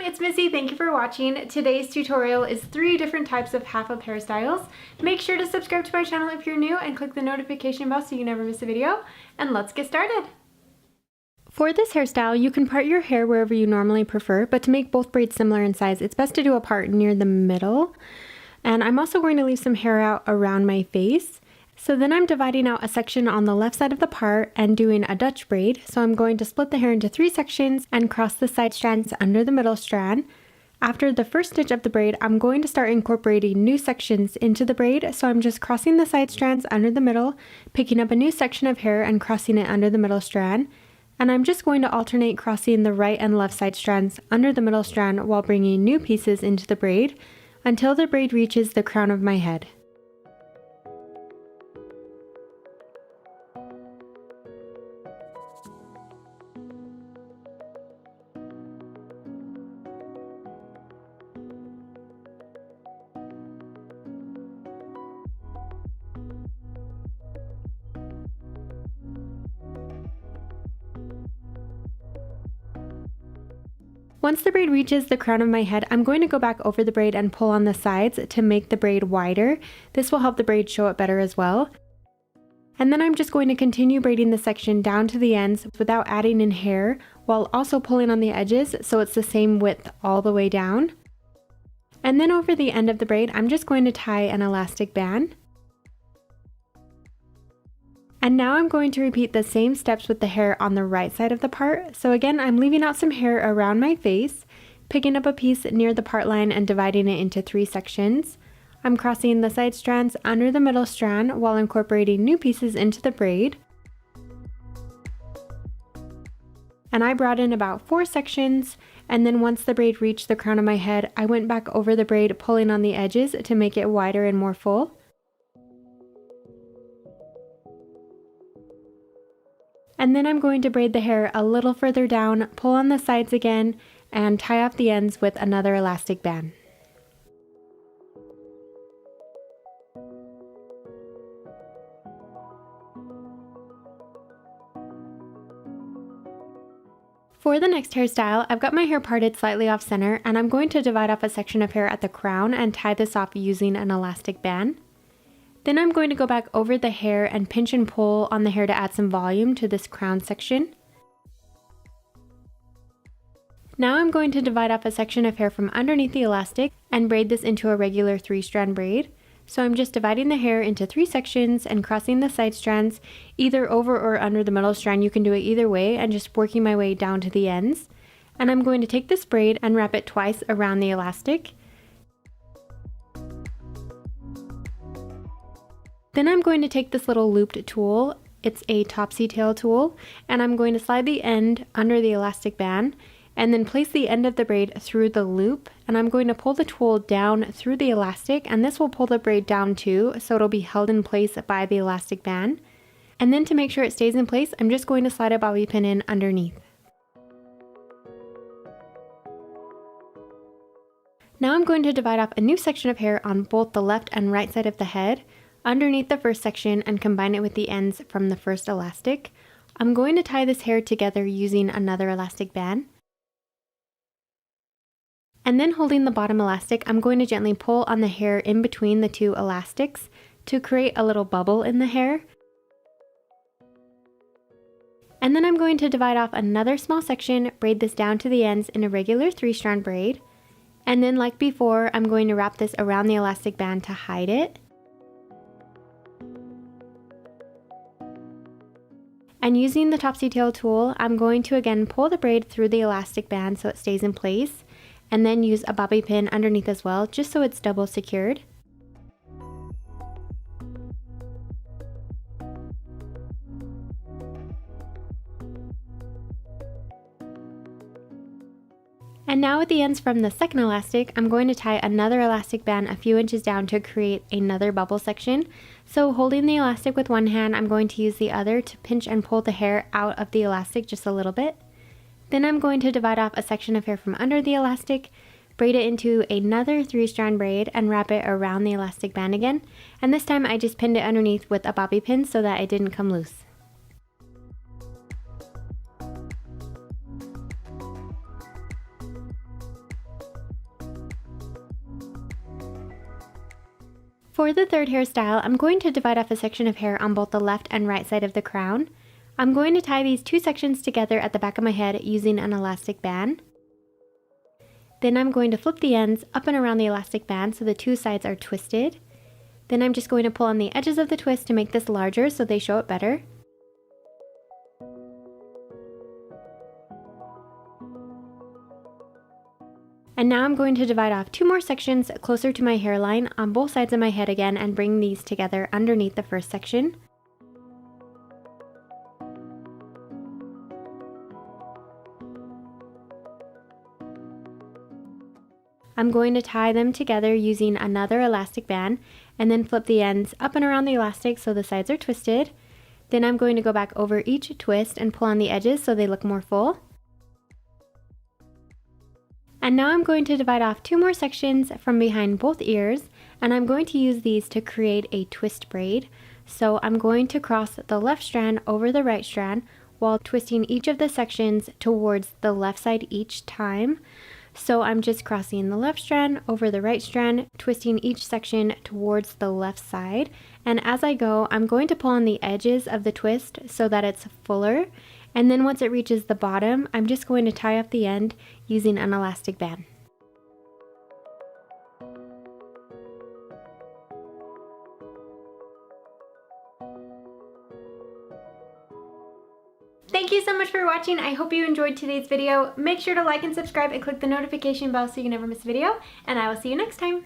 everyone, it's Missy. Thank you for watching. Today's tutorial is 3 different types of half up hairstyles. Make sure to subscribe to my channel if you're new and click the notification bell so you never miss a video. And let's get started. For this hairstyle, you can part your hair wherever you normally prefer, but to make both braids similar in size, it's best to do a part near the middle. And I'm also going to leave some hair out around my face. So then I'm dividing out a section on the left side of the part and doing a Dutch braid. So I'm going to split the hair into 3 sections and cross the side strands under the middle strand. After the first stitch of the braid, I'm going to start incorporating new sections into the braid. So I'm just crossing the side strands under the middle, picking up a new section of hair and crossing it under the middle strand. And I'm just going to alternate crossing the right and left side strands under the middle strand while bringing new pieces into the braid until the braid reaches the crown of my head. Once the braid reaches the crown of my head, I'm going to go back over the braid and pull on the sides to make the braid wider. This will help the braid show up better as well. And then I'm just going to continue braiding the section down to the ends without adding in hair, while also pulling on the edges so it's the same width all the way down. And then over the end of the braid, I'm just going to tie an elastic band. And now I'm going to repeat the same steps with the hair on the right side of the part. So again, I'm leaving out some hair around my face, picking up a piece near the part line and dividing it into 3 sections. I'm crossing the side strands under the middle strand while incorporating new pieces into the braid. And I brought in about 4 sections, and then once the braid reached the crown of my head, I went back over the braid pulling on the edges to make it wider and more full. And then I'm going to braid the hair a little further down, pull on the sides again, and tie off the ends with another elastic band. For the next hairstyle, I've got my hair parted slightly off center, and I'm going to divide off a section of hair at the crown and tie this off using an elastic band. Then I'm going to go back over the hair and pinch and pull on the hair to add some volume to this crown section. Now I'm going to divide off a section of hair from underneath the elastic and braid this into a regular 3-strand braid. So I'm just dividing the hair into 3 sections and crossing the side strands either over or under the middle strand. You can do it either way, and just working my way down to the ends. And I'm going to take this braid and wrap it twice around the elastic. Then I'm going to take this little looped tool, it's a topsy-tail tool, and I'm going to slide the end under the elastic band and then place the end of the braid through the loop, and I'm going to pull the tool down through the elastic, and this will pull the braid down too, so it'll be held in place by the elastic band. And then to make sure it stays in place, I'm just going to slide a bobby pin in underneath. Now I'm going to divide off a new section of hair on both the left and right side of the head, underneath the first section, and combine it with the ends from the first elastic. I'm going to tie this hair together using another elastic band. And then holding the bottom elastic, I'm going to gently pull on the hair in between the 2 elastics to create a little bubble in the hair. And then I'm going to divide off another small section, braid this down to the ends in a regular 3-strand braid. And then like before, I'm going to wrap this around the elastic band to hide it. And using the topsy-tail tool, I'm going to again pull the braid through the elastic band so it stays in place, and then use a bobby pin underneath as well, just so it's double secured. And now at the ends from the second elastic, I'm going to tie another elastic band a few inches down to create another bubble section. So holding the elastic with one hand, I'm going to use the other to pinch and pull the hair out of the elastic just a little bit. Then I'm going to divide off a section of hair from under the elastic, braid it into another 3-strand braid, and wrap it around the elastic band again. And this time I just pinned it underneath with a bobby pin so that it didn't come loose. For the third hairstyle, I'm going to divide off a section of hair on both the left and right side of the crown. I'm going to tie these two sections together at the back of my head using an elastic band. Then I'm going to flip the ends up and around the elastic band so the two sides are twisted. Then I'm just going to pull on the edges of the twist to make this larger so they show up better. And now I'm going to divide off two more sections closer to my hairline on both sides of my head again and bring these together underneath the first section. I'm going to tie them together using another elastic band and then flip the ends up and around the elastic so the sides are twisted. Then I'm going to go back over each twist and pull on the edges so they look more full. And now I'm going to divide off two more sections from behind both ears, and I'm going to use these to create a twist braid. So I'm going to cross the left strand over the right strand while twisting each of the sections towards the left side each time. So I'm just crossing the left strand over the right strand, twisting each section towards the left side. And as I go, I'm going to pull on the edges of the twist so that it's fuller. And then once it reaches the bottom, I'm just going to tie up the end using an elastic band. Thank you so much for watching. I hope you enjoyed today's video. Make sure to like and subscribe and click the notification bell so you never miss a video, and I will see you next time.